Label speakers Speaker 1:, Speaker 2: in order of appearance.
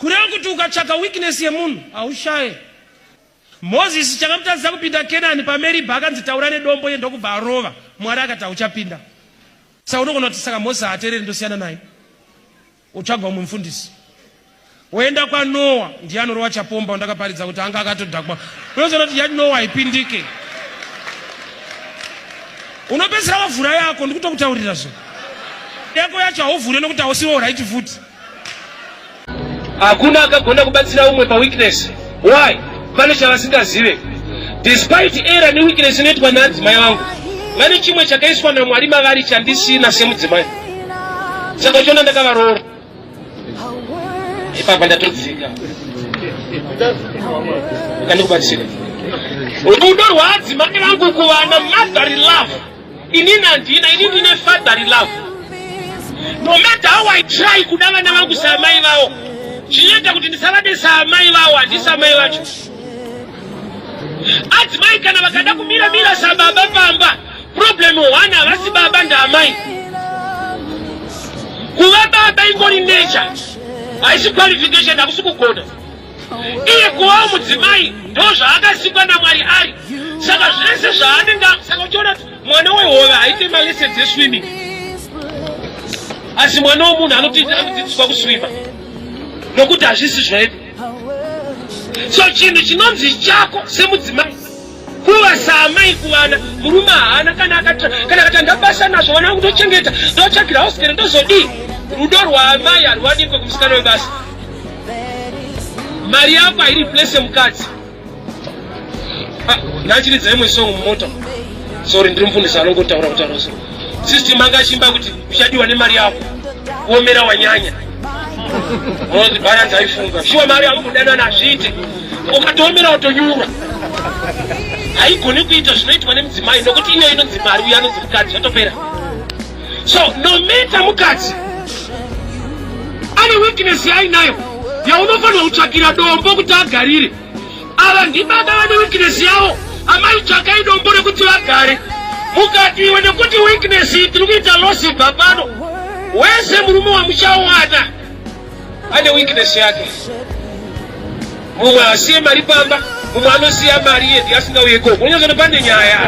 Speaker 1: kureva kuti ukatsvaka weakness yemunhu haushaye. Moses chakamutadzisa kupinda Kenani paMeribha akanzi taura nedombo yenda kubva arova. Mwari akati hauchapinda. Saka unogona kuti saka Moses haateereri ndosiyana naye. Utsvagwa mumwe mufundisi. Woenda kwaNoa ndiye anorova chapomba ndakaparidza kuti anga akatodhakwa. Unoziona kuti yaNoa haipindike. Unopedzisira wavhura yako ndikutokutaurira zvo. Yako yacho hauvhure nokuti hausiwo right foot.
Speaker 2: Hakuna akagona kubatsira umwe pa weakness. Why? Pane chavasingazive. Despite era ne weakness inoitwa naadzimai vangu, vane chimwe chakaiswa naMwari mavari chandisina semudzimai. Saka chona ndakavaroora. Ipapa ndatodzika. Ukandikubatsira. Rudo rwaadzimai vangu kuvana motherly love. Inini handina, inini ndine fatherly love. No matter how I try kuda vana vangu saamai vavo, chinoita kuti ndisavade saamai vavo, handisi amai vacho. Adzimai kana vakada kumira sababa pamba, problem one havasi baba ndaamai. Kuva baba ingori nature, haisi qualification, hakusi kugona. Iye kuva mudzimai ndo zvaakasikwa naMwari ari. Saka zvese zvaanenga, saka uchiona mwana wehova haite malessons eswimming. Asi mwana womunhu anodzidziswa kuswima. Nokuti hazvisi zvedu. So chinhu chinonzi chako semudzimai kuva saamai kuvana, murume haana kana akati ndabasa nazvo vana vangu ndochengeta, ndotsvagira hosikere ndozodii. Rudo rwaamai harwanikwe kumusikana webasa. Mari yako hairiplace mukadzi. Ndachiridzai imwe song mumota. Sorry, ndiri mufundisi anongotaura kutaura so. System anga achimba kuti uchadiwa nemari yako. Kuomera wanyanya. Mwozi balance haifunga. Shuwa mari yako kudana na zvite. Ukatoomera utonyura. Haigoni kuita zvinoitwa nemudzimai nokuti ino inonzi mari uye anonzi mukadzi zvatopera. So no matter mukadzi ane weakness yainayo yaunofanira kutsvakira dombo kuti agarire. Ava ndibaba vane weakness yavo, amai tsvakai dombo rekuti vagare. Mukati iwe nekuti weakness tiri kuita losi bhabano, wese murume wamuchawana ane weakness yake. Mumwe asiye mari pamba, mumwe anosiya mari yedi asingauye koko. Unyazono pane nyaya.